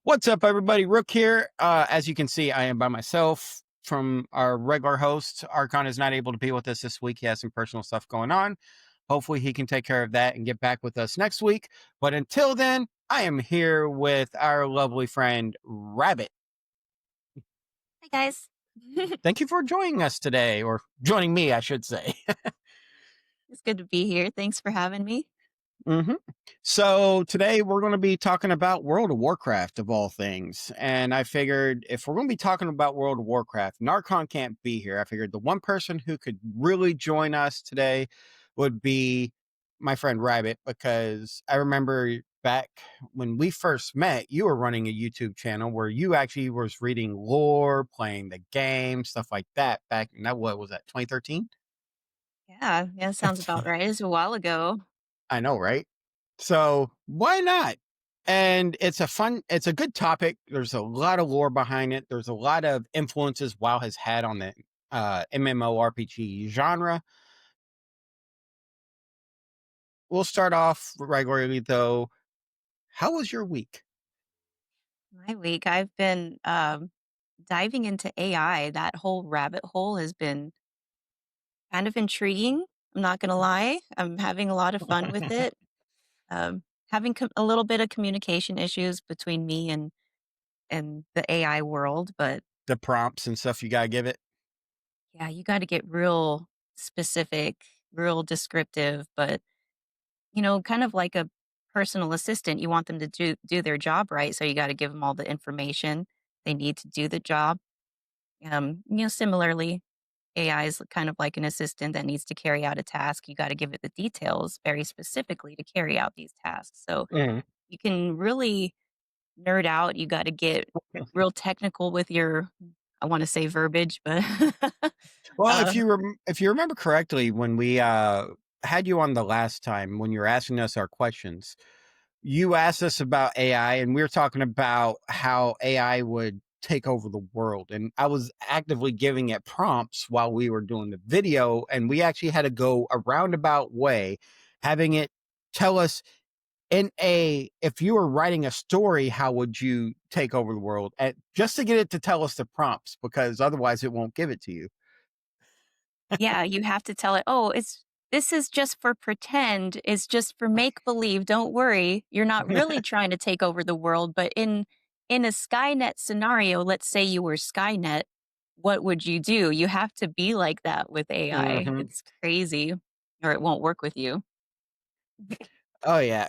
What's up, everybody? Rook here. As you can see, I am by myself from our regular host. Archon is not able to be with us this week. He has some personal stuff going on. Hopefully, he can take care of that and get back with us next week. But until then, I am here with our lovely friend, Rabbit. Hi guys. Thank you for joining us today, or joining me, I should say. It's good to be here. Thanks for having me. hmm So today we're going to be talking about World of Warcraft of all things. And I figured if we're going to be talking about World of Warcraft, Narcon can't be here. I figured the one person who could really join us today would be my friend Rabbit, because I remember back when we first met, you were running a YouTube channel where you actually was reading lore, playing the game, stuff like that back in that, what was that, 2013? Yeah, sounds about right. It's a while ago. I know, right? So why not? And it's a good topic. There's a lot of lore behind it. There's a lot of influences WoW has had on the MMORPG genre. We'll start off regularly though. How was your week? My week, I've been diving into AI. That whole rabbit hole has been kind of intriguing. I'm not gonna lie. I'm having a lot of fun with it. Having a little bit of communication issues between me and the AI world, but The prompts and stuff you gotta give it. yeah, you got to get real specific, real descriptive, but kind of like a personal assistant, you want them to do their job right, so you gotta give them all the information they need to do the job. Similarly, AI is kind of like an assistant that needs to carry out a task. You gotta give it the details very specifically to carry out these tasks. So Mhm. you can really nerd out. You gotta get real technical with your, I wanna say verbiage, but Well, uh, if you remember correctly, when we had you on the last time, when you were asking us our questions, you asked us about AI, and we were talking about how AI would take over the world. And I was actively giving it prompts while we were doing the video, and we actually had to go a roundabout way, having it tell us if you were writing a story, how would you take over the world? And just to get it to tell us the prompts, because otherwise it won't give it to you. yeah, you have to tell it, "Oh, this is just for pretend. It's just for make believe. Don't worry. You're not really trying to take over the world, but in a Skynet scenario, let's say you were Skynet, what would you do?" You have to be like that with AI. hmm It's crazy, or it won't work with you. Oh yeah.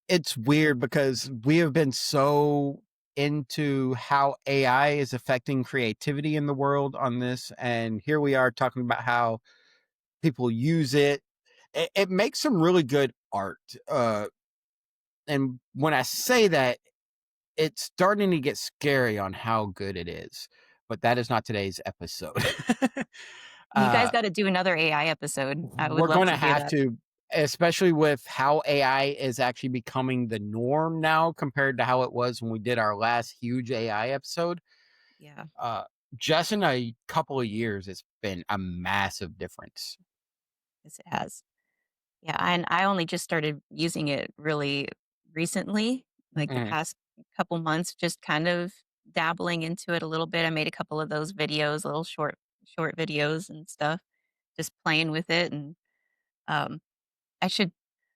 It's weird because we have been so into how AI is affecting creativity in the world on this, and here we are talking about how people use it. It makes some really good art. And when I say that, it's starting to get scary on how good it is. But that is not today's episode. You guys uh, gotta do another AI episode. I would we're love going to to do have that. to, especially with how AI is actually becoming the norm now compared to how it was when we did our last huge AI episode. Yeah. Uh, just in a couple of years, it's been a massive difference. Yes, it has. Yeah, and I only just started using it really recently, like the Mhm. past couple months, just kind of dabbling into it a little bit. I made a couple of those videos, little short videos and stuff, just playing with it. And um, I should,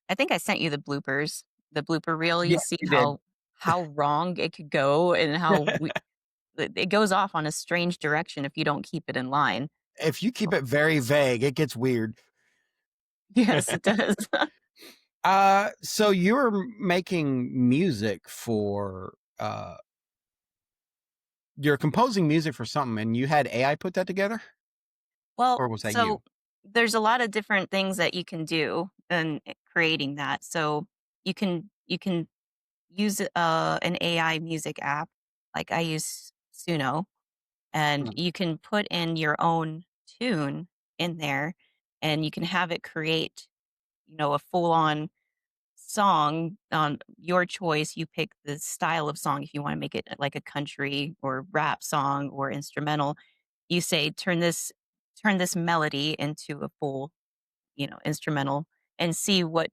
I think I sent you the blooper reel. You Yeah, see you did. how wrong it could go and how it goes off on a strange direction if you don't keep it in line. If you keep it very vague, it gets weird. Yes, it does. So you're making music for you're composing music for something, and you had AI put that together, Well, or was that you? so there's a lot of different things that you can do in creating that. So you can use an AI music app, like I use Suno, and Mm. you can put in your own tune in there, and you can have it create, a full on song on your choice. You pick the style of song if you want to make it like a country or rap song or instrumental. You say turn this melody into a full, instrumental, and see what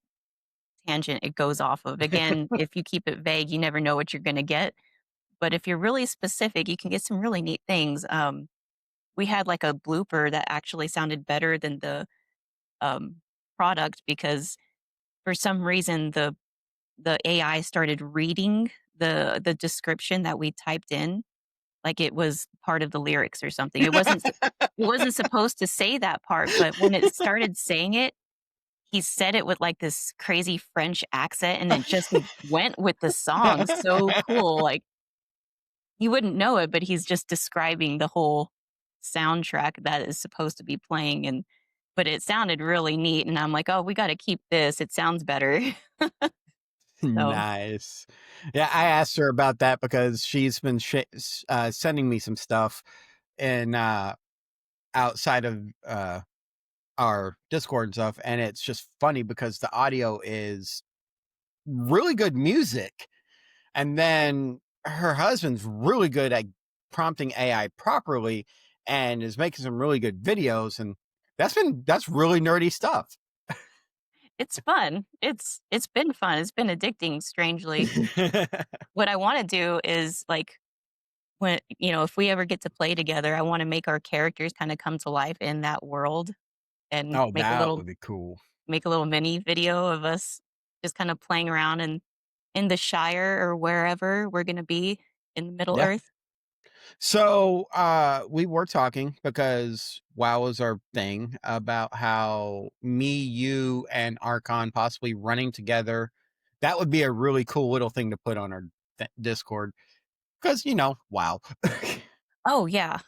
tangent it goes off of. Again, if you keep it vague, you never know what you're gonna get. But if you're really specific, you can get some really neat things. We had like a blooper that actually sounded better than the um, product because for some reason the AI started reading the description that we typed in like it was part of the lyrics or something. It wasn't supposed to say that part, but when it started saying it, he said it with, like, this crazy French accent, and it just went with the song so cool, like, you wouldn't know it, but he's just describing the whole soundtrack that is supposed to be playing, and but it sounded really neat, and I'm like, "Oh, we gotta keep this, it sounds better." So Nice. Yeah, I asked her about that because she's been sending me some stuff and outside of our Discord and stuff, and it's just funny because the audio is really good music, and then her husband's really good at prompting AI properly and is making some really good videos, and that's really nerdy stuff. it's fun. It's been fun, it's been addicting, strangely. What I wanna do is, like, when if we ever get to play together, I wanna make our characters kinda come to life in that world and Oh, that would be cool. make a little mini video of us just kinda playing around in the Shire or wherever we're gonna be in Middle Yeah. Earth. So, we were talking because WoW is our thing about how me, you, and Archon possibly running together. That would be a really cool little thing to put on our Discord because WoW. Oh, yeah.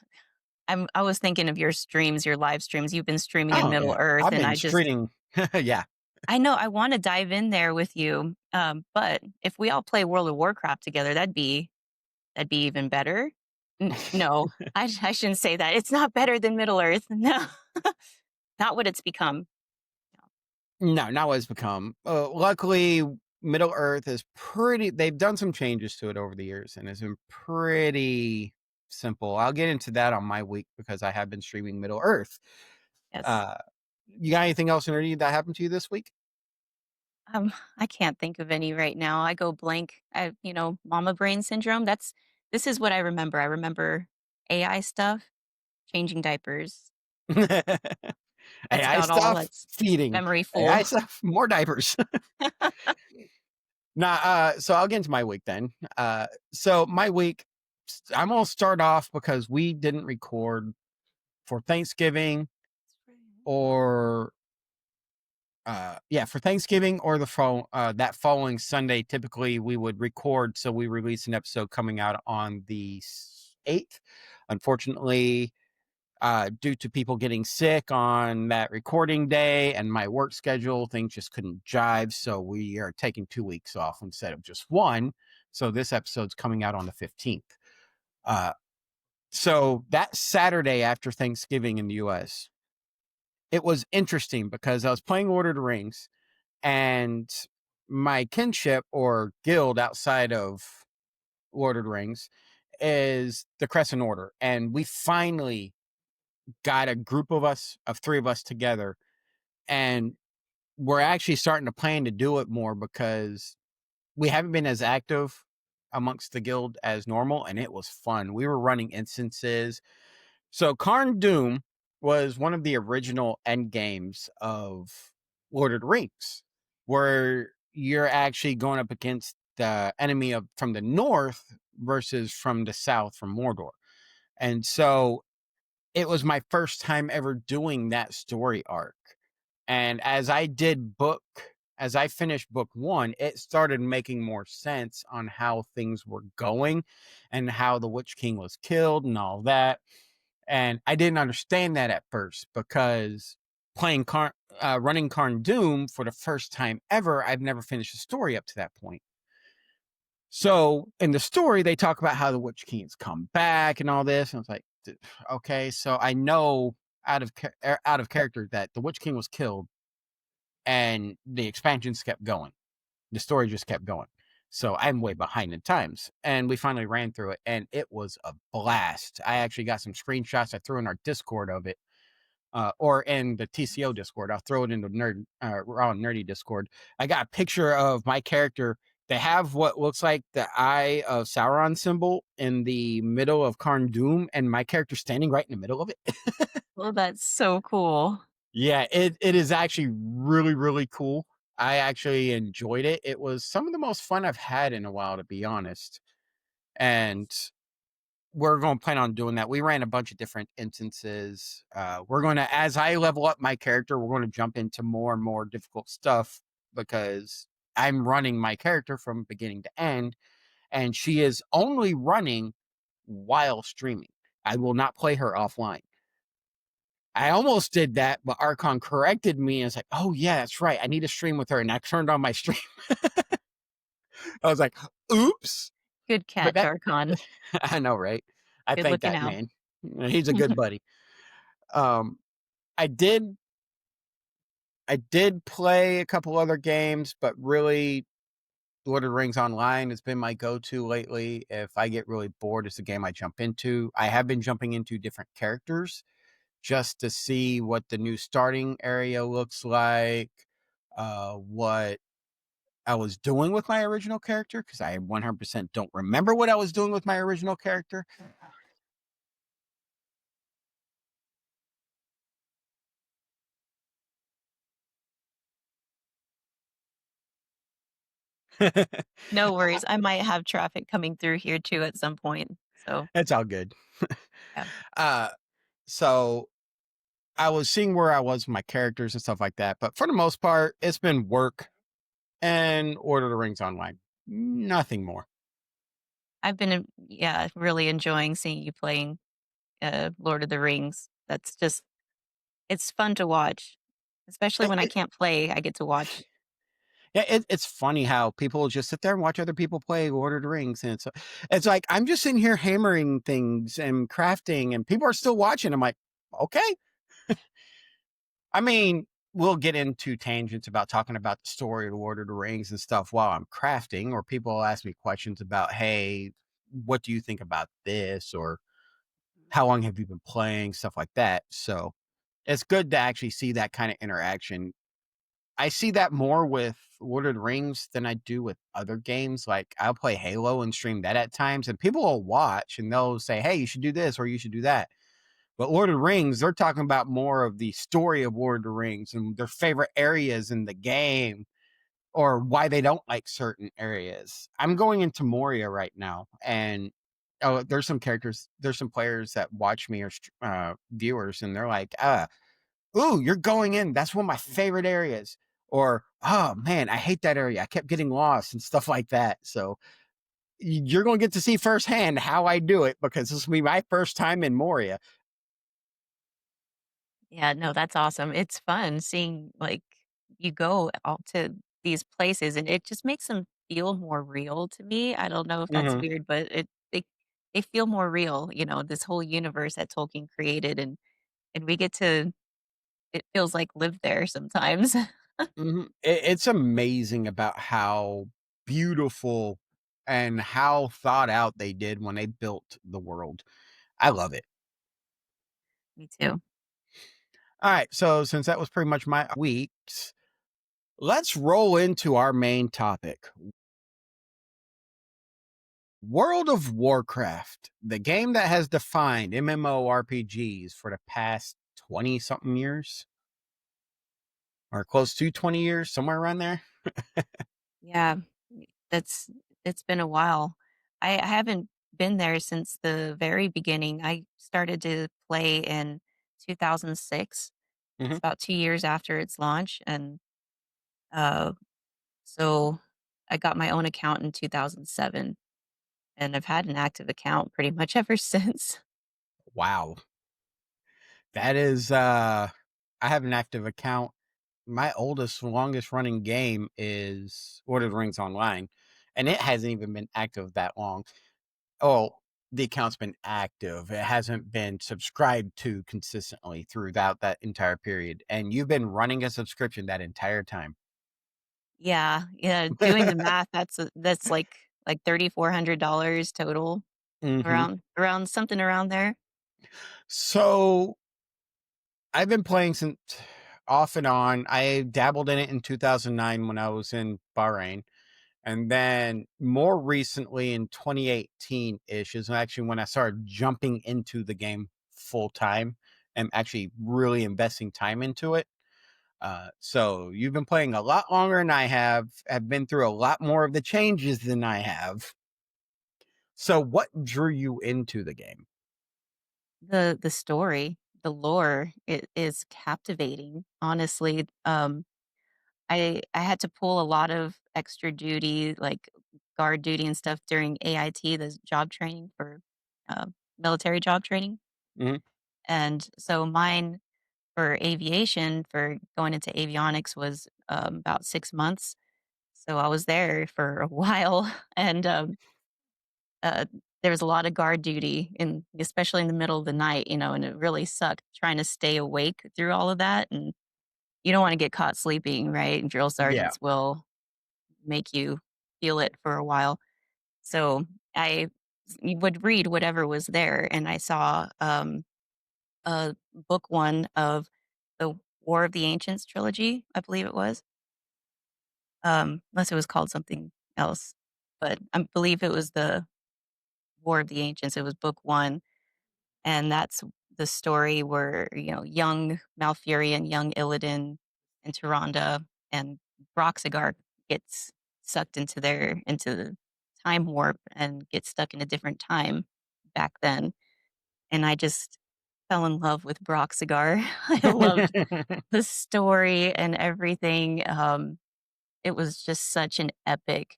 I was thinking of your streams, your live streams. You've been streaming in Oh Middle yeah, Earth, I've and been streaming. Yeah. I know I wanna dive in there with you, but if we all play World of Warcraft together, that'd be even better. No, I shouldn't say that. It's not better than Middle Earth. No, not what it's become. No. No, not what it's become. Luckily, Middle Earth is pretty. They've done some changes to it over the years, and it's been pretty simple. I'll get into that on my week because I have been streaming Middle Earth. Yes. Uh, you got anything else nerdy that happened to you this week? I can't think of any right now. I go blank. Mama brain syndrome. This is what I remember. I remember AI stuff, changing diapers. That's AI about all stuff, that's feeding. memory AI full. stuff, more diapers. Nah, so I'll get into my week then. So my week, I'm gonna start off because we didn't record for Thanksgiving or yeah, for Thanksgiving or that following Sunday. Typically we would record, so we release an episode coming out on the 8th. Unfortunately, due to people getting sick on that recording day and my work schedule, things just couldn't jive. So we are taking 2 weeks off instead of just one. So this episode's coming out on the 15th. Uh, so that Saturday after Thanksgiving in the US, it was interesting because I was playing Lord of the Rings and my kinship or guild outside of Lord of the Rings is the Crescent Order. And we finally got a group of us, of three of us together. And we're actually starting to plan to do it more because we haven't been as active amongst the guild as normal. And it was fun. We were running instances. So Karn Doom was one of the original end games of Lord of the Rings, where you're actually going up against the enemy from the north versus from the south from Mordor. And so it was my first time ever doing that story arc. And as I finished book one, it started making more sense on how things were going and how the Witch King was killed and all that. And I didn't understand that at first because running Karn Doom for the first time ever, I've never finished a story up to that point. So in the story, they talk about how the Witch King's come back and all this. And I was like, okay, so I know out of character that the Witch King was killed, and the expansions kept going. The story just kept going. So I'm way behind in times. And we finally ran through it, and it was a blast. I actually got some screenshots I threw in our Discord of it. or in the TCO Discord. I'll throw it in the raw nerdy Discord. I got a picture of my character. They have what looks like the Eye of Sauron symbol in the middle of Karn Doom, and my character standing right in the middle of it. Well, that's so cool. Yeah, it is actually really, really cool. I actually enjoyed it. It was some of the most fun I've had in a while, to be honest. And we're going to plan on doing that. We ran a bunch of different instances. We're going to, as I level up my character, we're going to jump into more and more difficult stuff because I'm running my character from beginning to end, and she is only running while streaming. I will not play her offline. I almost did that, but Archon corrected me and was like, "Oh yeah, that's right. I need to stream with her." And I turned on my stream. I was like, "Oops!" Good But catch, that Archon. I know, right? I Good thank looking that out. man. He's a good buddy. Um, I did I did play a couple other games, but really Lord of the Rings Online has been my go-to lately. If I get really bored, it's a game I jump into. I have been jumping into different characters just to see what the new starting area looks like, what I was doing with my original character, because I 100% don't remember what I was doing with my original character. No worries. I might have traffic coming through here too at some point. So, It's all good. yeah. uh, so I was seeing where I was with my characters and stuff like that, but for the most part, it's been work and Order of the Rings Online. Nothing more. I've been, yeah, really enjoying seeing you playing Lord of the Rings. That's just, it's fun to watch, especially It, when I it, can't play. I get to watch. yeah, it's funny how people just sit there and watch other people play Lord of the Rings, and it's like I'm just sitting here hammering things and crafting, and people are still watching. I'm like, okay. I mean, we'll get into tangents about talking about the story of the Lord of the Rings and stuff while I'm crafting, or people will ask me questions about, hey, what do you think about this, or how long have you been playing, stuff like that. So it's good to actually see that kind of interaction. I see that more with Lord of the Rings than I do with other games. Like I'll play Halo and stream that at times, and people will watch and they'll say, "Hey, you should do this or you should do that." But Lord of the Rings, they're talking about more of the story of Lord of the Rings and their favorite areas in the game or why they don't like certain areas. I'm going into Moria right now, and there's some characters, there's some players that watch me or viewers, and they're like, ooh, you're going in. That's one of my favorite areas. Or, oh man, I hate that area. I kept getting lost and stuff like that. So you're going to get to see firsthand how I do it because this will be my first time in Moria. Yeah, no, that's awesome. It's fun seeing like you go out to these places and it just makes them feel more real to me. I don't know if that's Hmm. weird, but they feel more real, this whole universe that Tolkien created and we get to it feels like live there sometimes. Hmm. It's amazing about how beautiful and how thought out they did when they built the world. I love it. Me too. All right. So, since that was pretty much my weeks, let's roll into our main topic. World of Warcraft, the game that has defined MMORPGs for the past 20 something years or close to 20 years, somewhere around there. Yeah. That's it's been a while. I haven't been there since the very beginning. I started to play in 2006. It's Hmm. about 2 years after its launch, and, uh, so I got my own account in 2007, and I've had an active account pretty much ever since. Wow. That is, I have an active account. My oldest, longest running game is Lord of the Rings Online, and it hasn't even been active that long. Oh, the account's been active. It hasn't been subscribed to consistently throughout that entire period. And you've been running a subscription that entire time. Yeah, yeah, doing the math, that's like $3,400 total, Hmm. around something around there. So I've been playing since off and on. I dabbled in it in 2009 when I was in Bahrain. And then more recently in 2018 ish is actually when I started jumping into the game full time and actually really investing time into it. So you've been playing a lot longer than I have been through a lot more of the changes than I have. So what drew you into the game? The story, the lore, it is captivating, honestly. I had to pull a lot of extra duty, like guard duty and stuff during AIT, the job training for, uh, military job training, Mhm. and so mine for aviation, for going into avionics was, about 6 months, so I was there for a while, and, uh, there was a lot of guard duty in especially in the middle of the night, and it really sucked trying to stay awake through all of that, and you don't wanna get caught sleeping, right? And drill Yeah. sergeants will make you feel it for a while. So I would read whatever was there, and I saw book one of the War of the Ancients trilogy, I believe it was, unless it was called something else, but I believe it was the War of the Ancients. It was book one, and that's the story where young Malfurion, young Illidan, and Tyrande and Broxigar gets sucked into the time warp and gets stuck in a different time back then. And I just fell in love with Broxigar. I loved the story and everything. It was just such an epic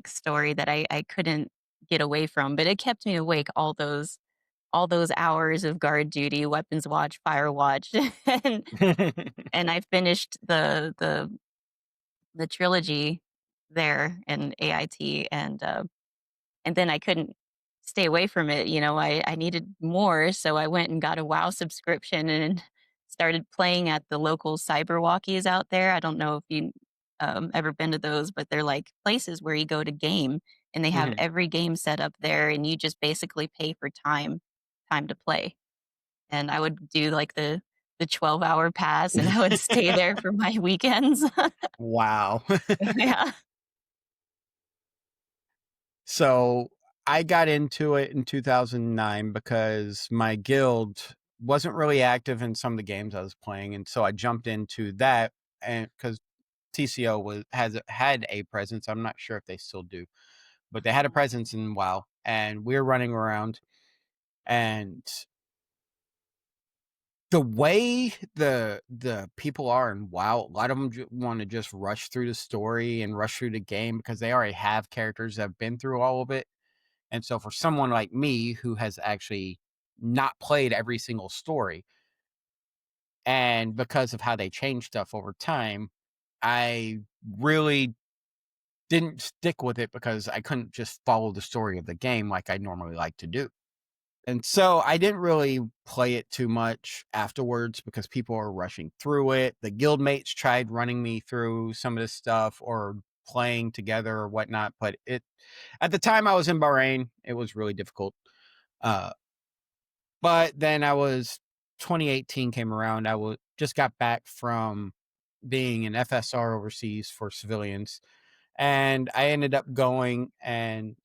story that I couldn't get away from. But it kept me awake all those hours of guard duty, weapons watch, fire watch, and I finished the trilogy there in AIT, and then I couldn't stay away from it, I needed more, so I went and got a WoW subscription and started playing at the local cyber walkies out there. I don't know if you, ever been to those, but they're like places where you go to game, and they have Mhm. every game set up there, and you just basically pay for time to play. And I would do, like, the 12-hour pass, and I would stay there for my weekends. Wow. Yeah. So I got into it in 2009 because my guild wasn't really active in some of the games I was playing. And so I jumped into that, and because TCO had a presence. I'm not sure if they still do, but they had a presence in WoW, and we were running around. And the way the people are in WoW, a lot of them want to just rush through the story and rush through the game because they already have characters that have been through all of it. And so for someone like me who has actually not played every single story, and because of how they change stuff over time, I really didn't stick with it because I couldn't just follow the story of the game like I normally like to do. And so I didn't really play it too much afterwards because people are rushing through it. The guildmates tried running me through some of this stuff or playing together or whatnot, but it at the time I was in Bahrain, it was really difficult. Uh, but then 2018 came around. I was just got back from being an FSR overseas for civilians, and I ended up going and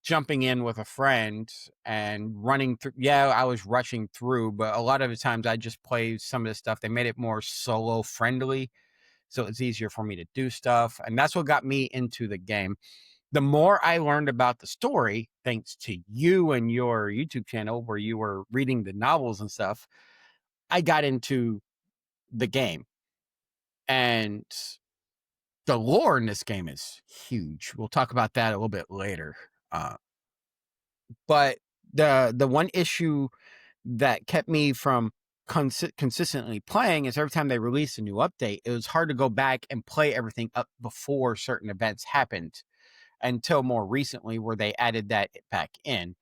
jumping in with a friend and running through. Yeah, I was rushing through, but a lot of the times I just played some of the stuff. They made it more solo friendly, so it's easier for me to do stuff, and that's what got me into the game. The more I learned about the story, thanks to you and your YouTube channel where you were reading the novels and stuff, I got into the game. And the lore in this game is huge. We'll talk about that a little bit later. But the one issue that kept me from consistently playing is every time they released a new update, it was hard to go back and play everything up before certain events happened until more recently where they added that back in.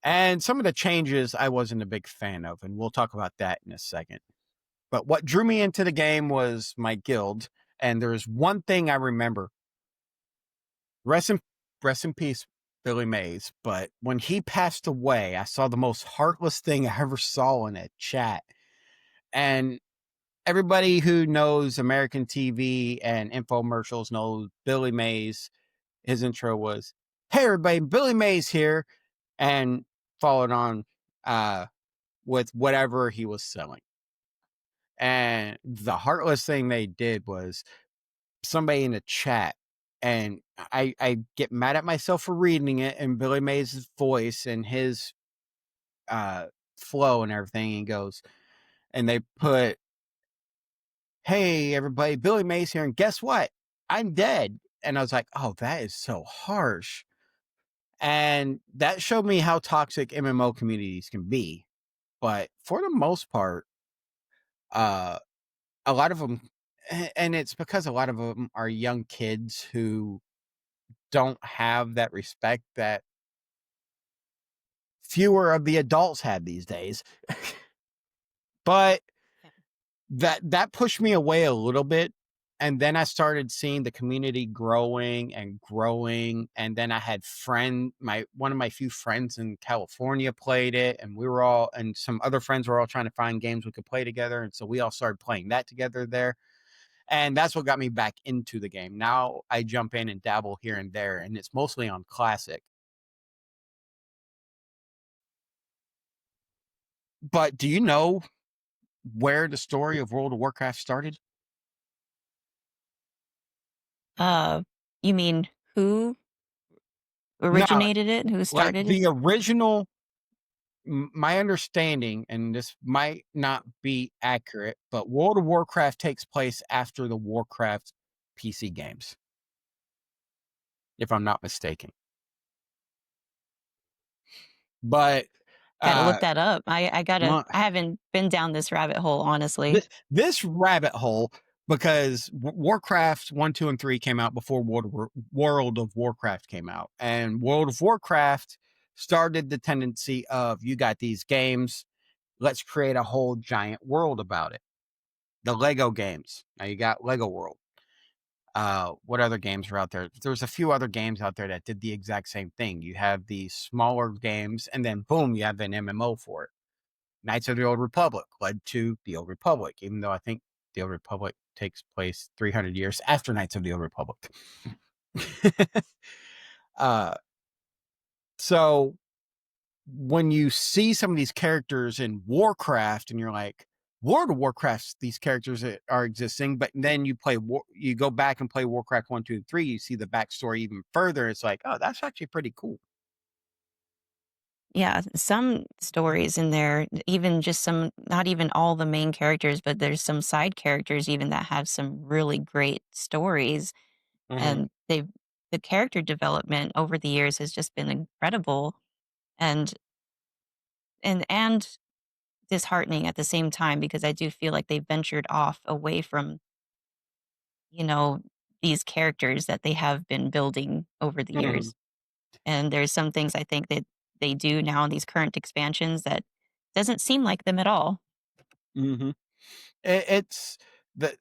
And some of the changes I wasn't a big fan of, and we'll talk about that in a second. But what drew me into the game was my guild, and there's one thing I remember. Rest in rest in peace. Billy Mays, but when he passed away, I saw the most heartless thing I ever saw in a chat. And everybody who knows American TV and infomercials knows Billy Mays. His intro was, "Hey everybody, Billy Mays here," and followed on uh, with whatever he was selling. And the heartless thing they did was somebody in the chat, and I get mad at myself for reading it in Billy Mays' voice and his uh flow and everything. And goes, and they put, "Hey everybody, Billy Mays here, and guess what? I'm dead." And I was like, "Oh, that is so harsh." And that showed me how toxic MMO communities can be. But for the most part, uh a lot of them, and it's because a lot of them are young kids who don't have that respect that fewer of the adults had these days. But Yeah. that pushed me away a little bit, and then I started seeing the community growing and growing, and then I had one of my few friends in California played it, and we were all, and some other friends were all trying to find games we could play together, and so we all started playing that together there. And that's what got me back into the game. Now I jump in and dabble here and there, and it's mostly on classic. But do you know where the story of World of Warcraft started? Uh, you mean who No, originated it? Who like started it? the original, my understanding, and this might not be accurate, but World of Warcraft takes place after the Warcraft PC games, if I'm not mistaken. But Gotta look uh, that up. I haven't been down this rabbit hole, honestly. this rabbit hole, because Warcraft 1, 2, and 3 came out before World of Warcraft came out. And World of Warcraft started the tendency of, you got these games, let's create a whole giant world about it. The Lego games. Now you got Lego World. What other games are out there? There's a few other games out there that did the exact same thing. You have these smaller games, and then boom, you have an MMO for it. Knights of the Old Republic led to the Old Republic, even though I think the Old Republic takes place 300 years after Knights of the Old Republic. uh, so when you see some of these characters in Warcraft, and you're like, World of Warcraft, these characters are existing, but then you go back and play Warcraft 1, 2, and 3, you see the backstory even further. It's like, oh, that's actually pretty cool. Yeah, some stories in there, even just some, not even all the main characters, but there's some side characters even that have some really great stories. Mm-hmm. And the character development over the years has just been incredible and and disheartening at the same time because I do feel like they ventured off away from, you know, these characters that they have been building over the Mm-hmm. years. And there's some things I think that they do now in these current expansions that doesn't seem like them at all. Mm-hmm. It's the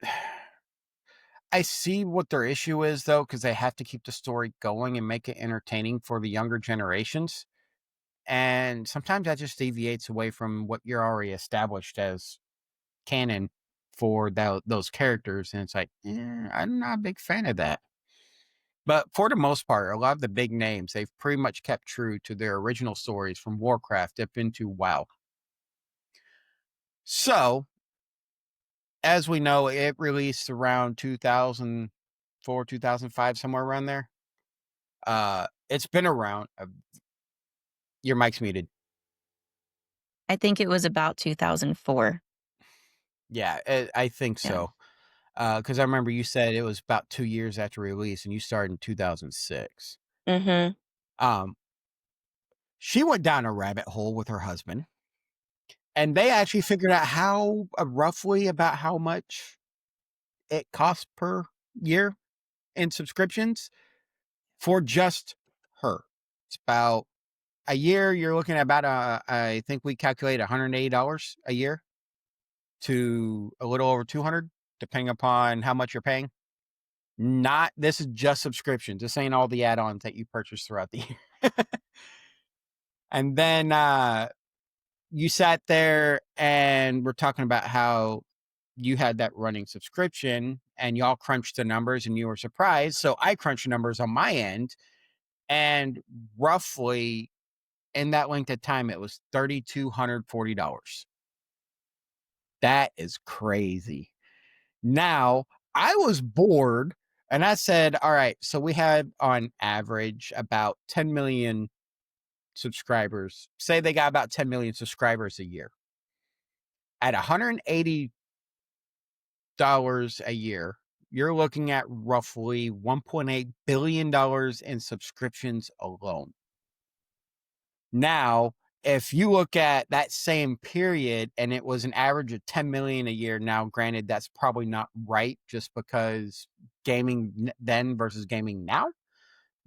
I see what their issue is, though, because they have to keep the story going and make it entertaining for the younger generations. And sometimes that just deviates away from what you're already established as canon for those characters. And it's like, I'm not a big fan of that. But for the most part, a lot of the big names, they've pretty much kept true to their original stories from Warcraft up into WoW. So, as we know, it released around 2004, 2005, somewhere around there. It's been around. Your mic's muted. I think it was about 2004. Yeah, I think Yeah. so. Because I remember you said it was about 2 years after release, and you started in 2006. Mhm. Um, she went down a rabbit hole with her husband, and they actually figured out how roughly about how much it costs per year in subscriptions for just her. It's about a year. You're looking at about I think we calculate $180 a year to a little over 200, depending upon how much you're paying. Not This is just subscriptions. This ain't all the add-ons that you purchase throughout the year. And then you sat there and we're talking about how you had that running subscription and y'all crunched the numbers and you were surprised. So I crunched numbers on my end, and roughly in that length of time, it was $3,240. That is crazy. Now, I was bored and I said, all right, so we had on average about 10 million subscribers. Say they got about 10 million subscribers a year. At $180 a year, you're looking at roughly $1.8 billion in subscriptions alone. Now, if you look at that same period and it was an average of 10 million a year, now granted that's probably not right just because gaming then versus gaming now,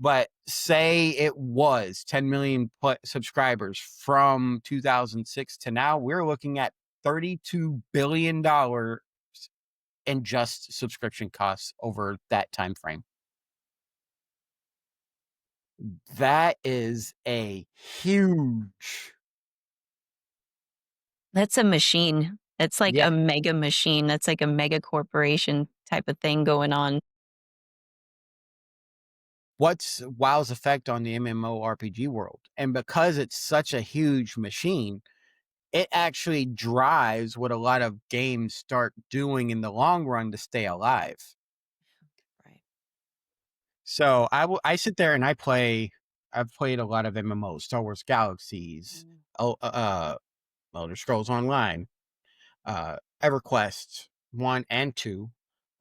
but say it was 10 million subscribers from 2006 to now, we're looking at $32 billion in just subscription costs over that time frame. That is a huge. That's a machine. It's like Yeah. a mega machine. That's like a mega corporation type of thing going on. What's WoW's effect on the MMORPG world? And because it's such a huge machine, it actually drives what a lot of games start doing in the long run to stay alive. Right. So I sit there and I've played a lot of MMOs, Star Wars Galaxies, Mm. Elder Scrolls Online, EverQuest 1 and 2.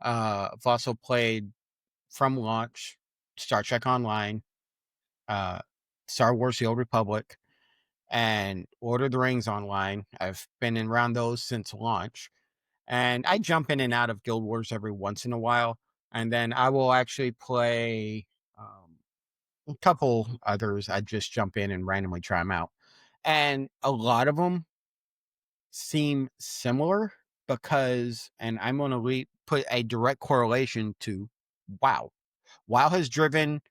I've also played from launch Star Trek Online, uh, Star Wars: The Old Republic, and Lord of the Rings Online. I've been in around those since launch, and I jump in and out of Guild Wars every once in a while, and then I will actually play a couple others. I just jump in and randomly try them out, and a lot of them seem similar because, and I'm going to put a direct correlation to WoW. WoW has driven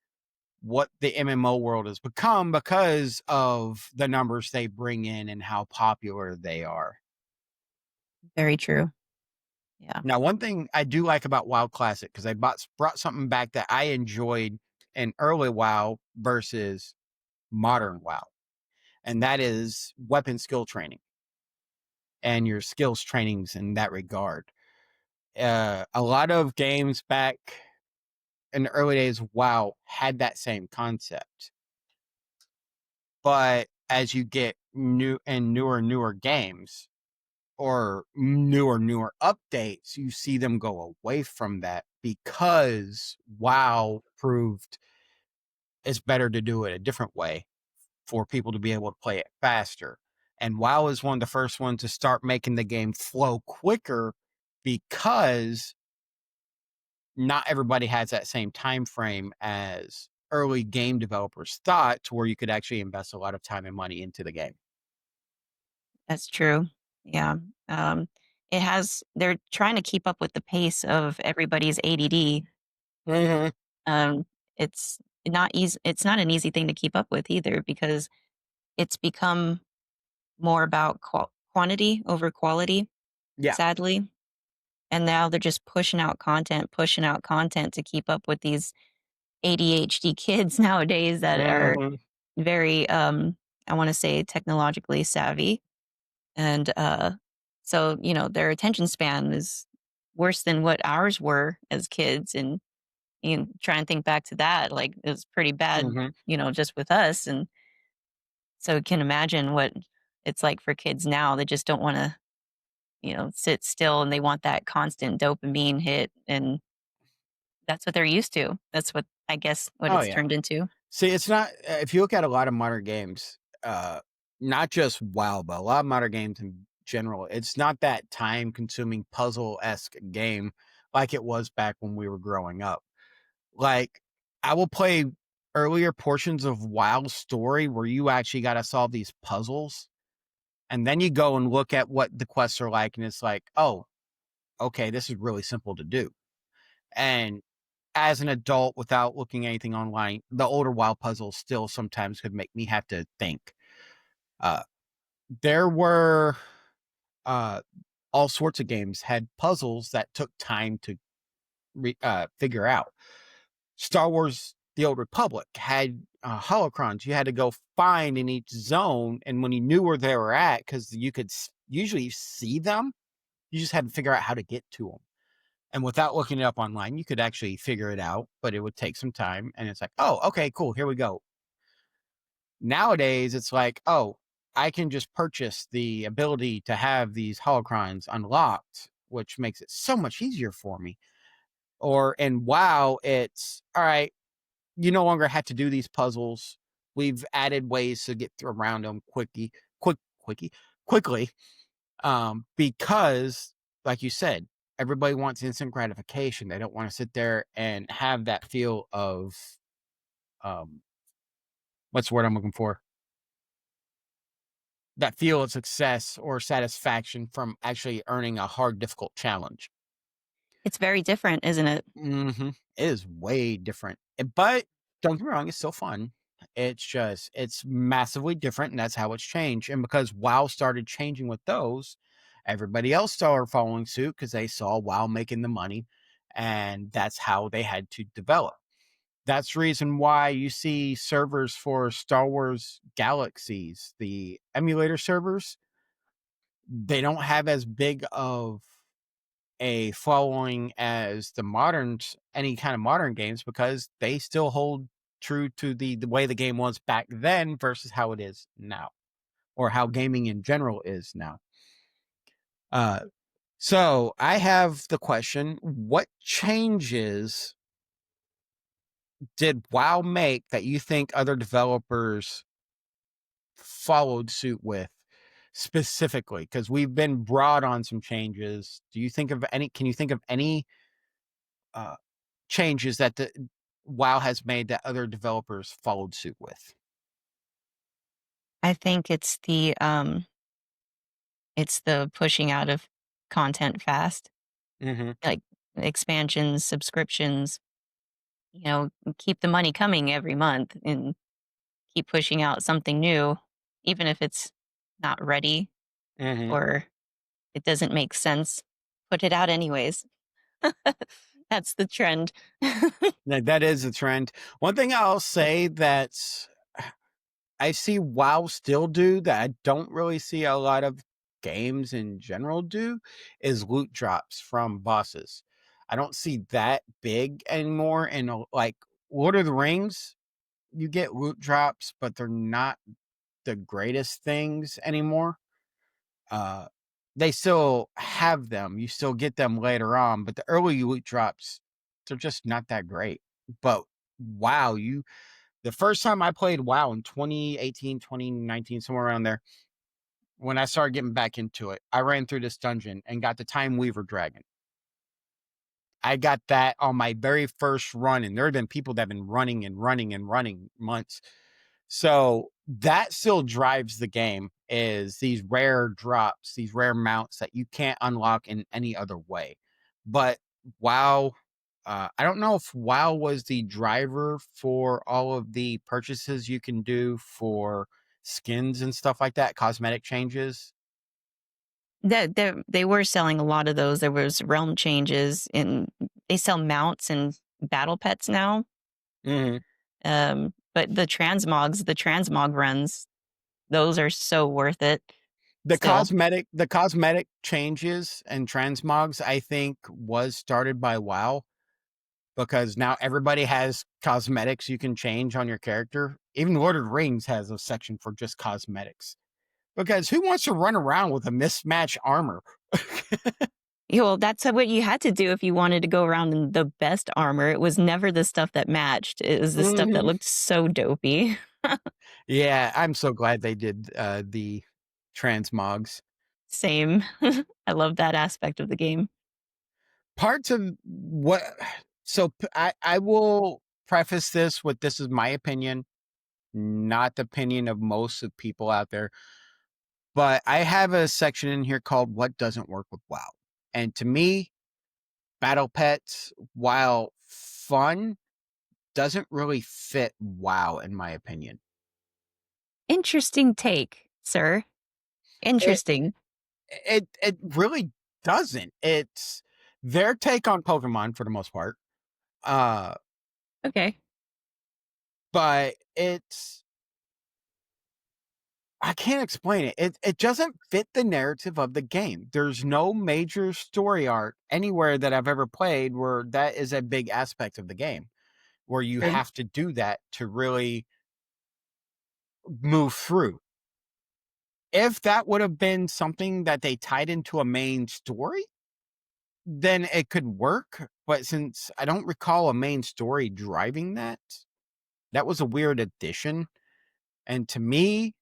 what the MMO world has become because of the numbers they bring in and how popular they are. Very true. Yeah. Now, one thing I do like about WoW Classic, because I brought something back that I enjoyed in early WoW versus modern WoW, and that is weapon skill training and your skills trainings in that regard. A lot of games back in the early days of WoW had that same concept. But as you get newer games or newer updates, you see them go away from that because WoW proved it's better to do it a different way for people to be able to play it faster. And WoW is one of the first ones to start making the game flow quicker because not everybody has that same time frame as early game developers thought, to where you could actually invest a lot of time and money into the game. That's true. Yeah. Um, they're trying to keep up with the pace of everybody's ADD. Mhm. Um, it's not easy. It's not an easy thing to keep up with either because it's become more about quantity over quality, Yeah. sadly. And now they're just pushing out content to keep up with these ADHD kids nowadays that are Mhm. very, I want to say, technologically savvy. And so, their attention span is worse than what ours were as kids. And you try and think back to that, like it was pretty bad, Mhm. just with us. And so you can imagine what it's like for kids now. They just don't want to, sit still and they want that constant dopamine hit. And that's what they're used to. That's what I guess what Oh, it's yeah. turned into. See, it's not if you look at a lot of modern games, not just WoW, but a lot of modern games in general, it's not that time-consuming puzzle-esque game like it was back when we were growing up. Like, I will play earlier portions of WoW's story where you actually gotta solve these puzzles, and then you go and look at what the quests are like, and it's like, "Oh, okay, this is really simple to do." And as an adult without looking anything online, the older WoW puzzles still sometimes could make me have to think. Uh, there were uh, all sorts of games had puzzles that took time to figure out. Star Wars: The Old Republic had holocrons you had to go find in each zone, and when you knew where they were at, because you could usually see them, you just had to figure out how to get to them. And without looking it up online, you could actually figure it out, but it would take some time. And it's like, oh, okay, cool, here we go. Nowadays, it's like, oh, I can just purchase the ability to have these holocrons unlocked, which makes it so much easier for me. Or and wow, it's all right. You no longer have to do these puzzles. We've added ways to get around them quickly. Because, like you said, everybody wants instant gratification. They don't want to sit there and have that feel of um, what's the word I'm looking for? That feel of success or satisfaction from actually earning a hard, difficult challenge. It's very different, isn't it? It is way different, but don't get me wrong, it's still fun. It's just it's massively different, and that's how it's changed. And because WoW started changing with those, everybody else started following suit because they saw WoW making the money, and that's how they had to develop. That's the reason why you see servers for Star Wars Galaxies, the emulator servers, they don't have as big of a following as the moderns, any kind of modern games, because they still hold true to the way the game was back then versus how it is now, or how gaming in general is now. Uh, so I have the question: what changes did WoW make that you think other developers followed suit with? Specifically, because we've been broad on some changes. Do you think of any? Can you think of any uh, changes that the WoW has made that other developers followed suit with? I think it's the pushing out of content fast, Mm-hmm. like expansions, subscriptions, keep the money coming every month and keep pushing out something new, even if it's not ready Mm-hmm. or it doesn't make sense. Put it out anyways. That's the trend. That is a trend. One thing I'll say that I see WoW still do that I don't really see a lot of games in general do is loot drops from bosses. I don't see that big anymore. And like Lord of the Rings, you get loot drops, but they're not the greatest things anymore. Uh, they still have them. You still get them later on, but the early loot drops, they're just not that great. But wow, the first time I played WoW in 2018, 2019, somewhere around there, when I started getting back into it, I ran through this dungeon and got the Time Weaver Dragon. I got that on my very first run, and there have been people that have been running and running and running months. So that still drives the game is these rare drops, these rare mounts that you can't unlock in any other way. But WoW, I don't know if WoW was the driver for all of the purchases you can do for skins and stuff like that, cosmetic changes. They were selling a lot of those. There was realm changes and they sell mounts and battle pets now. Mm-hmm. But the transmog runs, those are so worth it still. The cosmetic changes and transmogs, I think, was started by WoW because now everybody has cosmetics you can change on your character. Even Lord of the Rings has a section for just cosmetics. Because who wants to run around with a mismatched armor? Yeah, well, that's what you had to do if you wanted to go around in the best armor. It was never the stuff that matched. It was the stuff that Mhm. looked so dopey. Yeah, I'm so glad they did the transmogs. Same. I love that aspect of the game. Parts of what I will preface this with this is my opinion, not the opinion of most of people out there. But I have a section in here called What Doesn't Work with WoW. And to me, battle pets, while fun doesn't really fit WoW, in my opinion. Interesting take, sir. It Interesting. it really doesn't. It's their take on Pokemon for the most part. Uh, Okay. but it's I can't explain it. It doesn't fit the narrative of the game. There's no major story arc anywhere that I've ever played where that is a big aspect of the game, where you True. have to do that to really move through. If that would have been something that they tied into a main story, then it could work. But since I don't recall a main story driving that, that was a weird addition. And to me,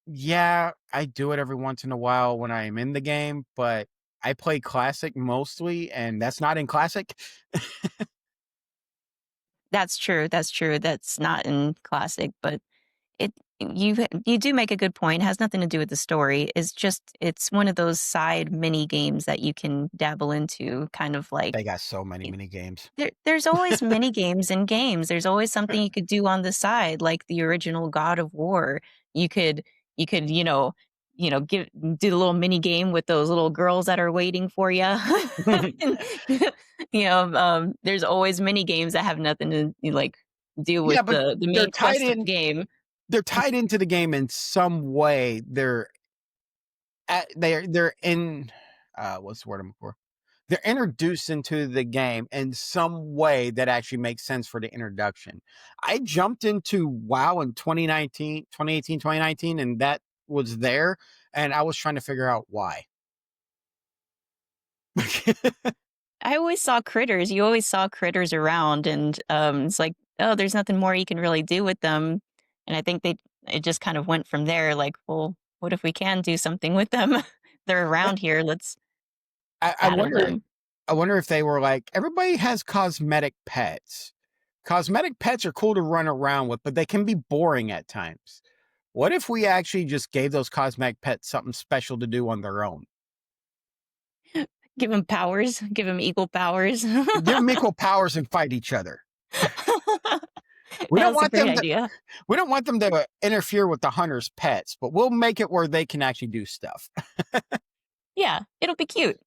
yeah, I do it every once in a while when I am in the game, but I play classic mostly, and that's not in classic. That's true. That's true. That's not in classic, but it you do make a good point. It has nothing to do with the story. It's one of those side mini games that you can dabble into, kind of like They got so many mini games. there's always mini games in games. There's always something you could do on the side, like the original God of War. You could you could, give do the little mini game with those little girls that are waiting for you. There's always mini games that have nothing to like deal with Yeah, but the they're main tied quest of the in. game. They're tied into the game in some way. They're in. What's the word I'm looking for? They're introduced into the game in some way that actually makes sense for the introduction. I jumped into WoW in 2018, 2019, and that was there, and I was trying to figure out why. I always saw critters. You always saw critters around, and it's like, oh, there's nothing more you can really do with them. And I think it just kind of went from there. Like, well, what if we can do something with them? They're around here. Let's I chat with wonder. them. I wonder if they were like everybody has cosmetic pets. Cosmetic pets are cool to run around with, but they can be boring at times. What if we actually just gave those cosmetic pets something special to do on their own? Give them powers. Give them equal powers. Give them equal powers and fight each other. We don't That's a want great them to idea. we don't want them to interfere with the hunter's pets, but we'll make it where they can actually do stuff. Yeah, it'll be cute.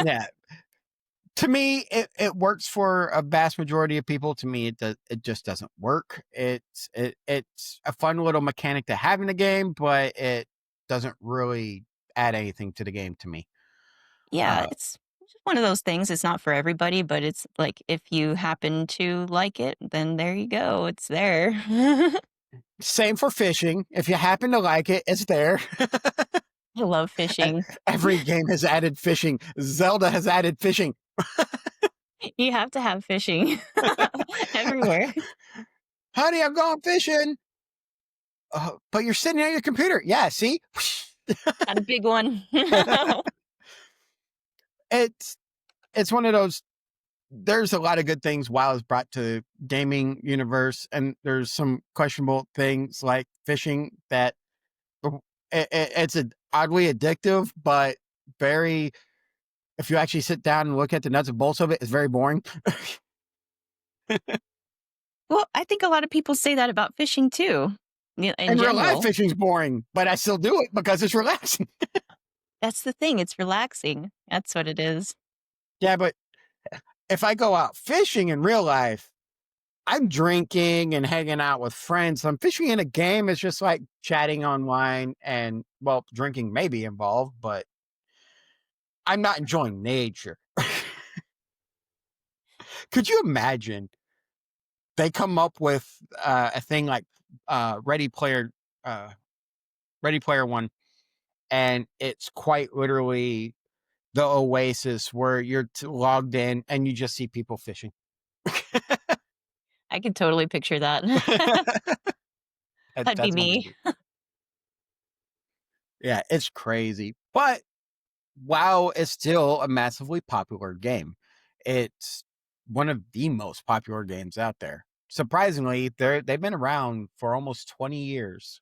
Yeah. To me, it works for a vast majority of people. To me, it just doesn't work. It's a fun little mechanic to have in the game, but it doesn't really add anything to the game to me. Yeah, Uh, it's just one of those things. It's not for everybody, but it's like if you happen to like it, then there you go. It's there. Same for fishing. If you happen to like it, it's there. I love fishing. Every game has added fishing. Zelda has added fishing. You have to have fishing everywhere. Honey, I'm going fishing. But you're sitting at your computer. Yeah, see? Got a big one. it's it's one of those. There's a lot of good things WoW has brought to gaming universe, and there's some questionable things like fishing that it's oddly addictive, but very. If you actually sit down and look at the nuts and bolts of it, it's very boring. Well, I think a lot of people say that about fishing too, in In real life, general. fishing's boring, but I still do it because it's relaxing. That's the thing. It's relaxing. That's what it is. Yeah, but if I go out fishing in real life, I'm drinking and hanging out with friends. I'm fishing in a game. It's just like chatting online and, well, drinking may be involved, but I'm not enjoying nature. Could you imagine they come up with a thing like uh, Ready Player uh, Ready Player One, and it's quite literally the oasis where you're logged in and you just see people fishing. I can totally picture that. That'd be That's what we me. do. Yeah, it's crazy. But WoW is still a massively popular game. It's one of the most popular games out there. Surprisingly, they've been around for almost 20 years.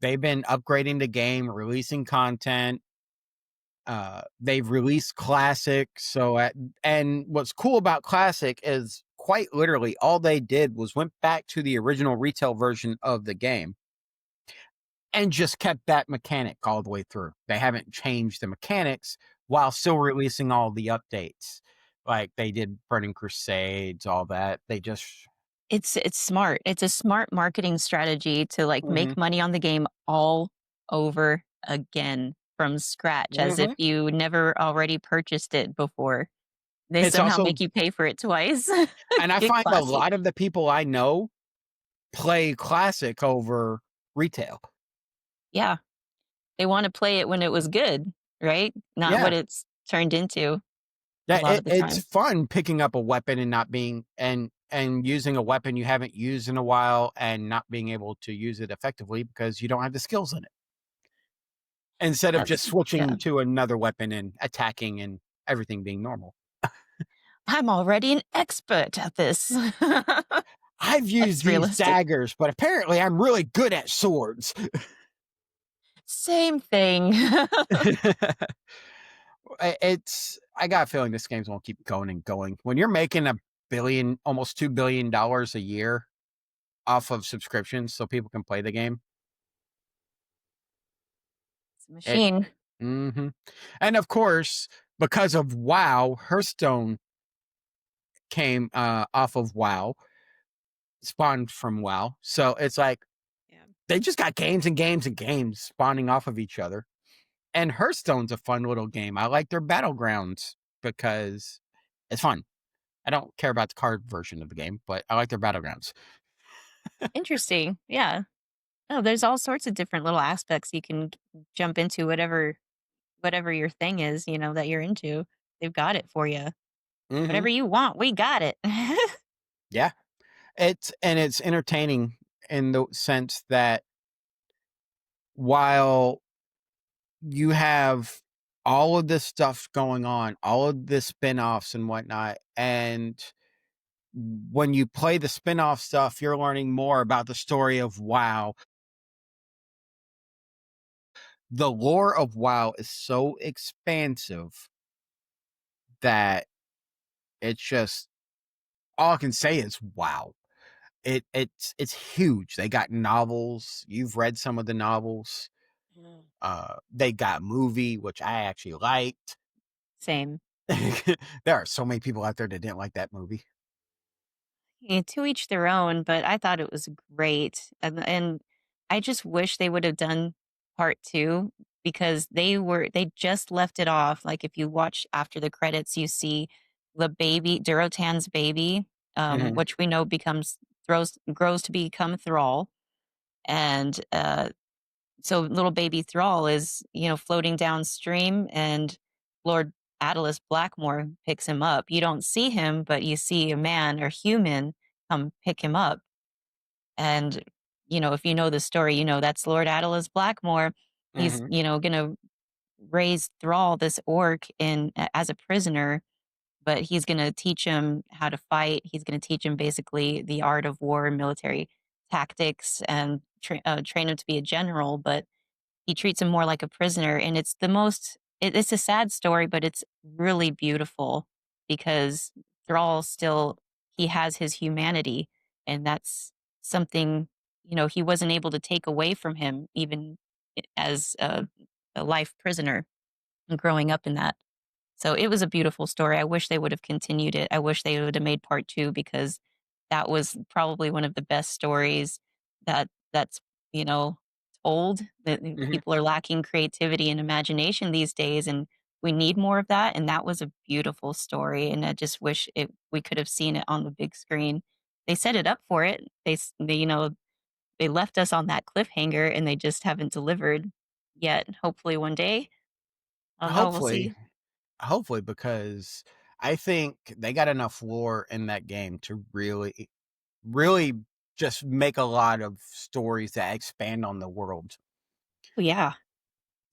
They've been upgrading the game, releasing content. They've released classic. And what's cool about classic is quite literally all they did was went back to the original retail version of the game and just kept that mechanic all the way through. They haven't changed the mechanics while still releasing all the updates. Like they did Burning Crusades, all that. They just It's smart. It's a smart marketing strategy to, like, Mhm, make money on the game all over again from scratch as if mhm. you never already purchased it before. They It's somehow also make you pay for it twice. and I Good find a classy. lot of the people I know play classic over retail. Yeah, they wanna play it when it was good, right? Not Yeah. what it's turned into a That lot of the it's time. fun picking up a weapon and not being and using a weapon you haven't used in a while and not being able to use it effectively because you don't have the skills in it. Instead of just That's yeah. switching to another weapon and attacking and everything being normal. I'm already an expert at this. I've used That's these realistic. daggers, but apparently I'm really good at swords. Same thing. It's I got a feeling this game's gonna keep going and going. When you're making a billion, almost $2 billion a year off of subscriptions so people can play the game, It's a it machine. mhm. And of course, because of WoW, Hearthstone came, off of WoW, spawned from WoW, so it's like, Yeah. they just got games and games and games spawning off of each other, and Hearthstone's a fun little game. I like their battlegrounds because it's fun. I don't care about the card version of the game, but I like their battlegrounds. Interesting. Yeah. Oh, there's all sorts of different little aspects you can jump into whatever your thing is, that you're into. They've got it for you. Mhm. Whatever you want, we got it. Yeah. It's entertaining in the sense that while you have all of this stuff going on, all of the spin-offs and whatnot, and when you play the spin-off stuff, you're learning more about the story of WoW. The lore of WoW is so expansive that it's just all I can say is wow. It's huge. They got novels. You've read some of the novels. They got movie, which I actually liked. Same. There are so many people out there that didn't like that movie. Yeah, to each their own, but I thought it was great. And I just wish they would have done part 2 because they just left it off. Like if you watch after the credits, you see the baby, Durotan's baby, Mhm, which we know grows to become Thrall. And so little baby Thrall is, floating downstream and Lord Attalus Blackmore picks him up. You don't see him, but you see a man or human come pick him up. And, if you know the story, that's Lord Attalus Blackmore. He's, mhm, gonna raise Thrall, this orc, as a prisoner, but he's gonna teach him how to fight. He's gonna teach him basically the art of war and military tactics and train him to be a general. But he treats him more like a prisoner, and it's a sad story, but it's really beautiful because Thrall still he has his humanity, and that's something, he wasn't able to take away from him even as a life prisoner and growing up in that. So it was a beautiful story. I wish they would have continued it. I wish they would have made part 2 because that was probably one of the best stories that's, you know, told. That mhm. people are lacking creativity and imagination these days, and we need more of that, and that was a beautiful story, and I just wish we could have seen it on the big screen. They set it up for it. They left us on that cliffhanger, and they just haven't delivered yet. Hopefully one day. I don't know, we'll Hopefully, see. hopefully, because I think they got enough lore in that game to really just make a lot of stories that expand on the world. Oh, yeah.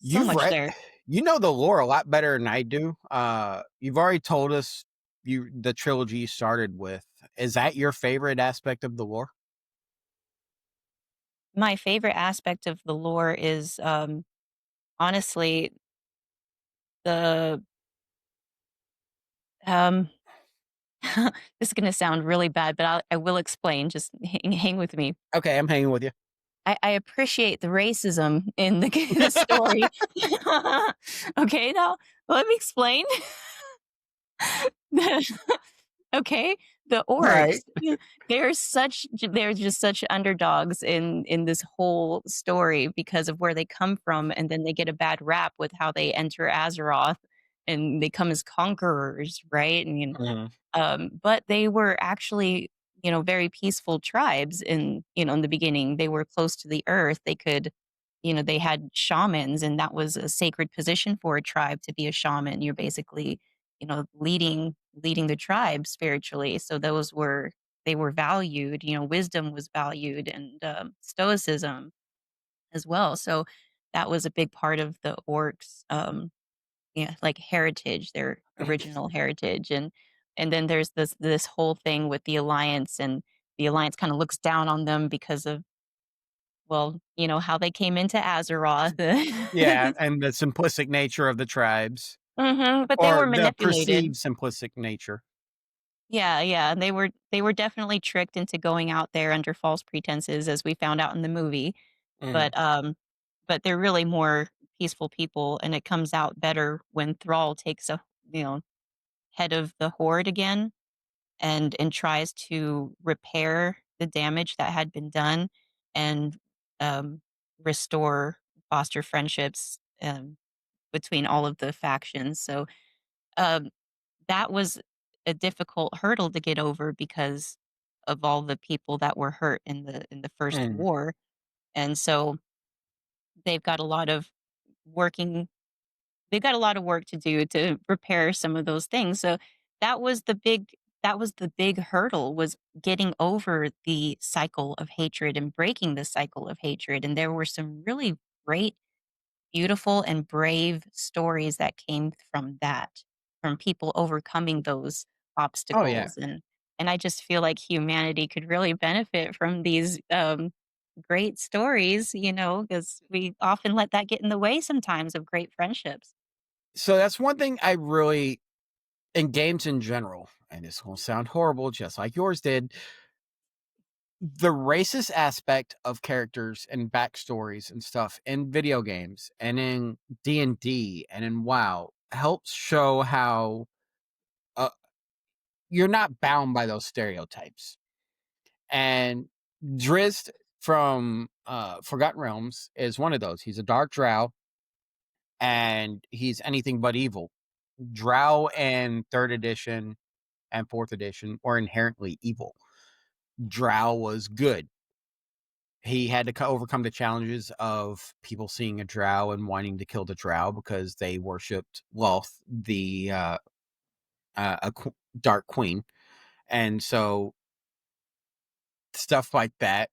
So You've much read there. you know the lore a lot better than I do. You've already told us the trilogy you started with. Is that your favorite aspect of the lore? My favorite aspect of the lore is, honestly, the, um This is gonna sound really bad, but I will explain. Just hang with me. Okay, I'm hanging with you. I appreciate the racism in the the story. Okay, now let me explain. Okay, the All orcs, right. they're just such underdogs in this whole story because of where they come from, and then they get a bad rap with how they enter Azeroth, and they come as conquerors, right? Mhm. But they were actually, very peaceful tribes in the beginning. They were close to the earth. They could, they had shamans, and that was a sacred position for a tribe to be a shaman. You're basically, leading the tribe spiritually. So they were valued. Wisdom was valued, and stoicism as well. So that was a big part of the orcs. Yeah, like heritage, their original heritage, and then there's this whole thing with the Alliance, and the Alliance kinda looks down on them because of, well, how they came into Azeroth. Yeah, and the simplistic nature of the tribes, Mhm, but they or were the manipulated. perceived simplistic nature. Yeah, yeah, and they were definitely tricked into going out there under false pretenses, as we found out in the movie, Mhm. but, um but they're really more peaceful people, and it comes out better when Thrall takes you know, head of the Horde again, and tries to repair the damage that had been done, and um, restore foster friendships between all of the factions. So um, that was a difficult hurdle to get over because of all the people that were hurt in the first Mm. war, and so they've got a lot of working they've got a lot of work to do to repair some of those things. So that was the big that was the big hurdle, was getting over the cycle of hatred and breaking the cycle of hatred. And there were some really great, beautiful, and brave stories that came from that, from people overcoming those Oh, yeah. obstacles. And I just feel like humanity could really benefit from these great stories, because we often let that get in the way sometimes of great friendships. So that's one thing I really in games in general, and this will sound horrible just like yours did, the racist aspect of characters and backstories and stuff in video games and in D&D and in WoW helps show how, uh, you're not bound by those stereotypes. And Drizzt from, Forgotten Realms is one of those. He's a dark drow, and he's anything but evil. Drow in 3rd edition and 4th edition were inherently evil. Drow was good. He had to overcome the challenges of people seeing a drow and wanting to kill the drow because they worshipped Loth, the dark queen, and so stuff like that.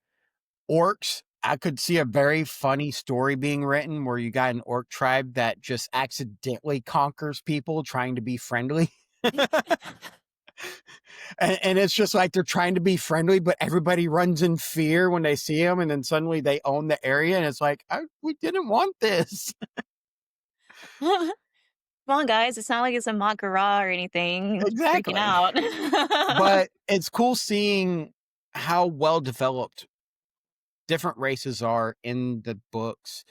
Orcs, I could see a very funny story being written where you got an orc tribe that just accidentally conquers people trying to be friendly. And it's just like they're trying to be friendly, but everybody runs in fear when they see them, and then suddenly they own the area, and it's like, we didn't want this. Come on, guys. It's not like it's a Makara or anything. Freaking Exactly. out. But it's cool seeing how well developed different races are in the books,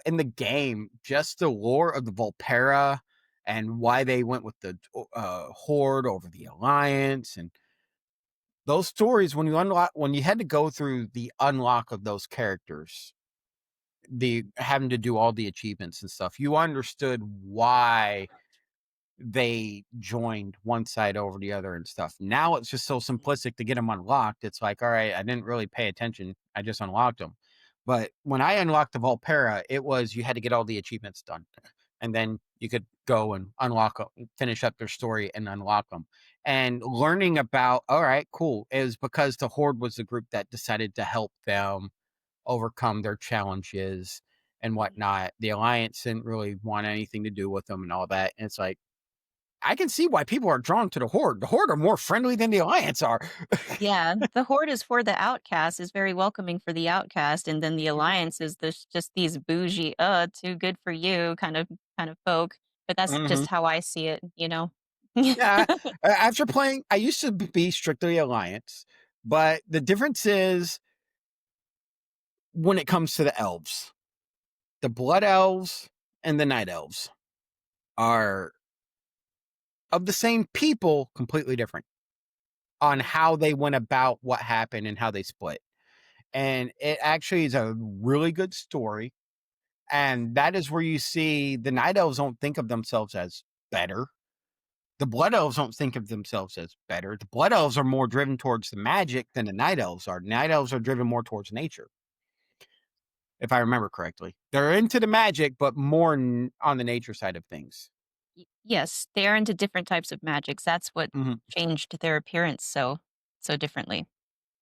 in the game. Just the lore of the Volpera and why they went with the Horde over the Alliance, and those stories when you had to go through the unlock of those characters, the having to do all the achievements and stuff, you understood why they joined one side over the other and stuff. Now it's just so simplistic to get them unlocked. It's like, all right, I didn't really pay attention. I just unlocked them. But when I unlocked the Volpera, it was you had to get all the achievements done. And then you could go and finish up their story and unlock them. And learning about, all right, cool, is because the Horde was the group that decided to help them overcome their challenges and whatnot. The Alliance didn't really want anything to do with them and all that. And it's like, I can see why people are drawn to the Horde. The Horde are more friendly than the Alliance are. Yeah, the Horde is for the outcast, is very welcoming for the outcast, and then the Alliance is this just these bougie, too good for you kind of folk. But that's just Mhm. how I see it. Yeah, after playing, I used to be strictly Alliance, but the difference is when it comes to the elves, the Blood Elves and the Night Elves are of the same people, completely different on Mm, how they went about what happened and how they split. And it actually is a really good story. And that is where you see the Night Elves don't think of themselves as better. The Blood Elves don't think of themselves as better. The Blood Elves are more driven towards the magic than the Night Elves are. Night Elves are driven more towards nature, if I remember correctly. They're into the magic, but more on the nature side of things. yes, they are into different types of magics. That's what Mhm. changed their appearance so differently.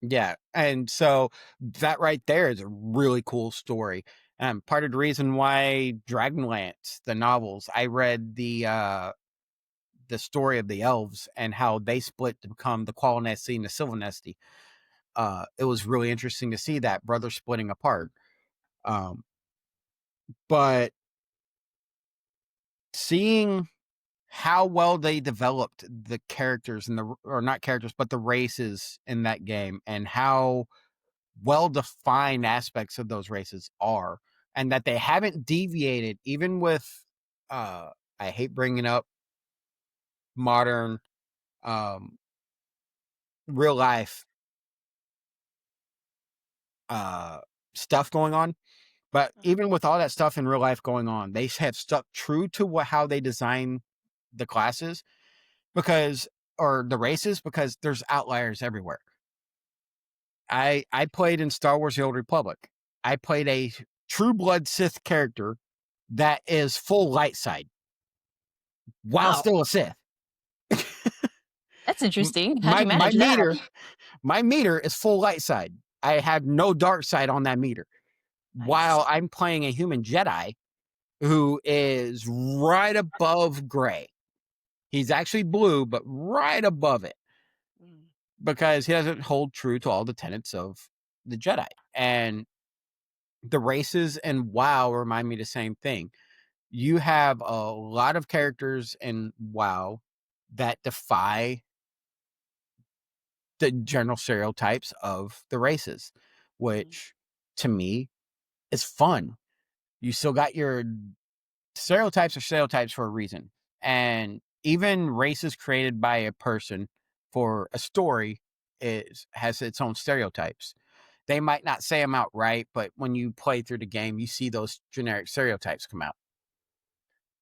Yeah, and so that right there is a really cool story. Part of the reason why Dragonlance, the novels, I read the story of the elves and how they split to become the Qualinesti and the Sylvanesti. It was really interesting to see that brother splitting apart. Um, but seeing how well they developed the characters and the or not characters, but the races in that game and how well defined aspects of those races are, and that they haven't deviated even with uh I hate bringing up modern um real life uh stuff going on. But Mhm. even with all that stuff in real life going on, they have stuck true to how they design the classes because or the races because there's outliers everywhere. I played in Star Wars: The Old Republic. I played a true blood Sith character that is full light side while Wow, still a Sith. that's interesting. How'd My you manage that? my meter is full light side. I have no dark side on that meter. While Nice. I'm playing a human Jedi who is right above gray. He's actually blue, but right above it Mm, because he doesn't hold true to all the tenets of the Jedi. And the races and WoW remind me the same thing. You have a lot of characters in WoW that defy the general stereotypes of the races, mhm, which to me is fun. You still got your stereotypes are stereotypes for a reason. And even races created by a person for a story is has its own stereotypes. They might not say them outright, but when you play through the game, you see those generic stereotypes come out.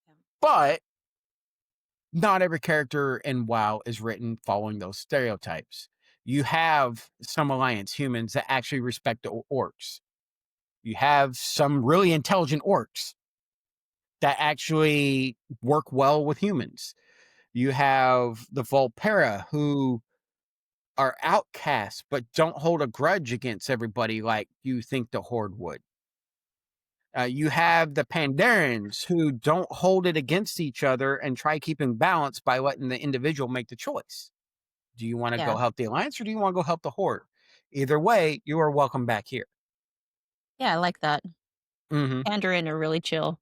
yeah, But not every character in WoW is written following those stereotypes. You have some alliance humans that actually respect the orcs. You have some really intelligent orcs that actually work well with humans. You have the Volpera who are outcasts but don't hold a grudge against everybody like you think the Horde would. You have the Pandarans who don't hold it against each other and try keeping balance by letting the individual make the choice. Do you want to yeah, go help the Alliance or do you want to go help the Horde? Either way, you are welcome back here. yeah, I like that. Hmm. Mandarin are really chill.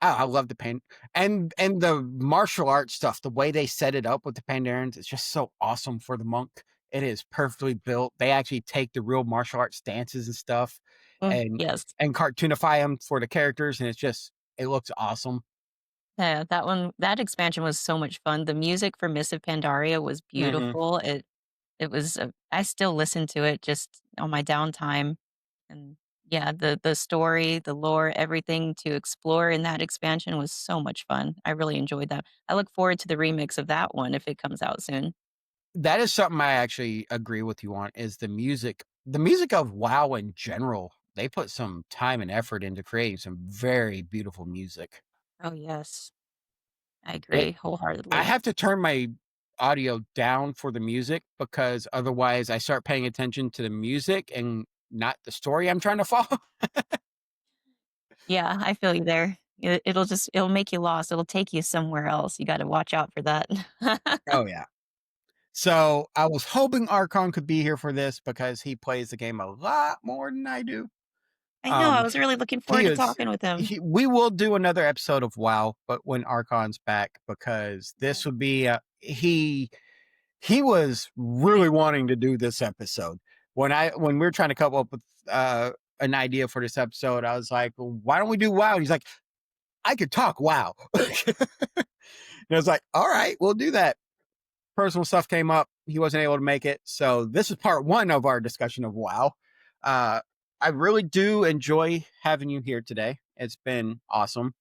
Oh, I love the pan and the martial arts stuff. The way they set it up with the Pandarans is just so awesome for the monk. It is perfectly built. They actually take the real martial arts stances and stuff, Mm, and yes. cartoonify them for the characters, and it looks awesome. Yeah, that expansion was so much fun. The music for Mists of Pandaria was Hmm. beautiful. It was, I still listen to it just on my downtime, and yeah, the story, the lore, everything to explore in that expansion was so much fun. I really enjoyed that. I look forward to the remix of that one if it comes out soon. That is something I actually agree with you on. Is the music? The music of WoW in general. They put some time and effort into creating some very beautiful music. Oh, yes. I It agree I wholeheartedly. have to turn my audio down for the music because otherwise I start paying attention to the music and not the story I'm trying to follow. Yeah, I feel you there. It'll make you lost. It'll take you somewhere else. You gotta watch out for that. Oh yeah. So I was hoping Archon could be here for this because he plays the game a lot more than I do. I know, I Um, was really looking he forward to is. talking with him. We will do another episode of WoW, but when Archon's back, because Okay. this would be he was really wanting to do this episode. When we were trying to come up with an idea for this episode, I was like, well, why don't we do WoW? And he's like, I could talk WoW. And I was like, all right, we'll do that. Personal stuff came up. He wasn't able to make it. So this is part one of our discussion of WoW. Uh, I really do enjoy having you here today. It's been awesome.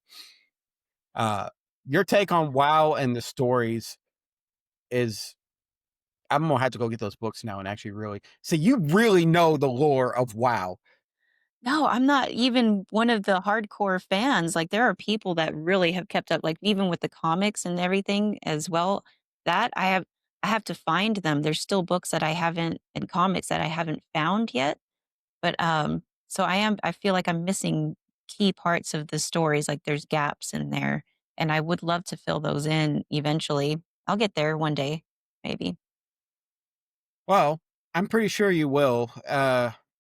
Uh, your take on WoW and the stories is I'm gonna have to go get those books now and actually really so you really know the lore of WoW. No, I'm not even one of the hardcore fans. Like, there are people that really have kept up, like, even with the comics and everything as well, that I have to find them. There's still books that I haven't and comics that I haven't found yet, but, so I feel like I'm missing key parts of the stories, like, there's gaps in there, and I would love to fill those in eventually. I'll get there one day, maybe. Well, I'm pretty sure you will.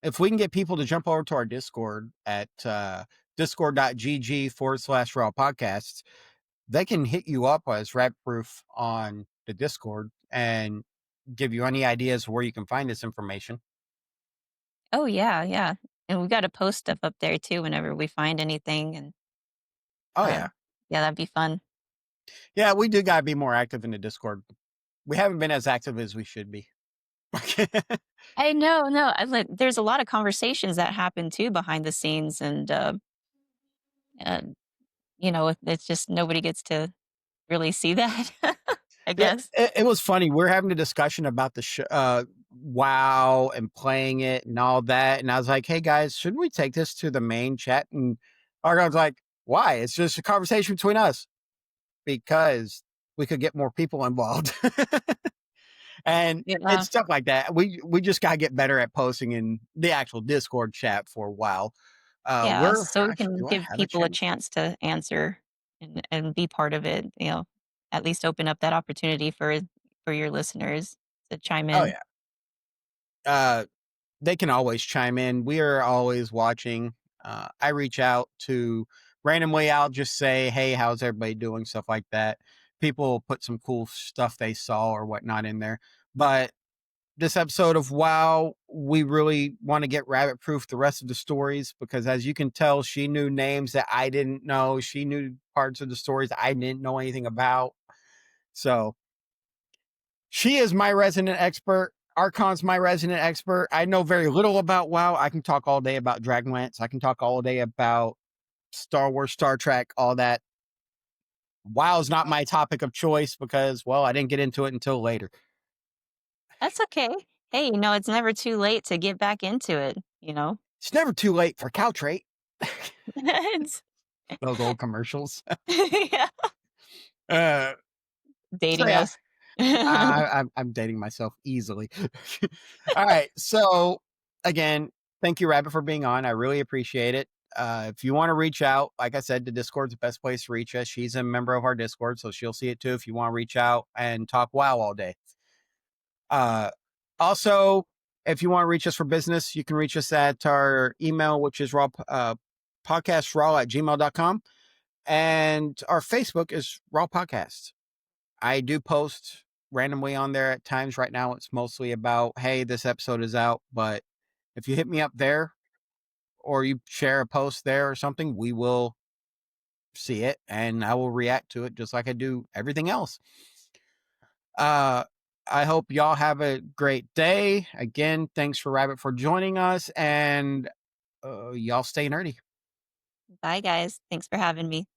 If we can get people to jump over to our Discord at discord.gg/raw podcasts, they can hit you up as rap proof on the Discord and give you any ideas where you can find this information. Oh, yeah, yeah, and we gotta post stuff up there too whenever we find anything, and, Oh uh, yeah. yeah, that'd be fun. Yeah, we do gotta be more active in the Discord. We haven't been as active as we should be. I know, no, I like there's a lot of conversations that happen too behind the scenes and, it's just nobody gets to really see that, I Yeah, guess. it was funny. We're having a discussion about WoW and playing it and all that, and I was like, "Hey guys, shouldn't we take this to the main chat?" And Argon's like, "Why? It's just a conversation between us because we could get more people involved." And it's Yeah. stuff like that. We just gotta get better at posting in the actual Discord chat for WoW. Yeah, We're so we actually, can do I give have a people a chat? chance to answer and be part of it, at least open up that opportunity for your listeners to chime Oh in. yeah. Uh, they can always chime in. We are always watching. I reach out to randomly. I'll just say, "Hey, how's everybody doing?" Stuff like that. People put some cool stuff they saw or whatnot in there. But this episode of WoW, we really want to get rabbit proof the rest of the stories because, as you can tell, she knew names that I didn't know. She knew parts of the stories I didn't know anything about. So she is my resident expert. Archon's my resident expert. I know very little about WoW. I can talk all day about Dragonlance. I can talk all day about Star Wars, Star Trek, all that. WoW is not my topic of choice because, well, I didn't get into it until later. That's okay. Hey, it's never too late to get back into it. It's never too late for Caltrate. It's Those old commercials. yeah, Uh, so dating yeah, us. I'm dating myself easily. All right. So again, thank you, Rabbit, for being on. I really appreciate it. If you want to reach out, like I said, the Discord's the best place to reach us. She's a member of our Discord, so she'll see it too if you want to reach out and talk WoW all day. Uh, also, if you want to reach us for business, you can reach us at our email, which is podcastraw@gmail.com. And our Facebook is Raw Podcast. I do post randomly on there at times. Right now, it's mostly about, hey, this episode is out. But if you hit me up there or you share a post there or something, we will see it and I will react to it just like I do everything else. Uh, I hope y'all have a great day. Again, thanks for Rabbit for joining us and y'all stay nerdy. Bye, guys. Thanks for having me.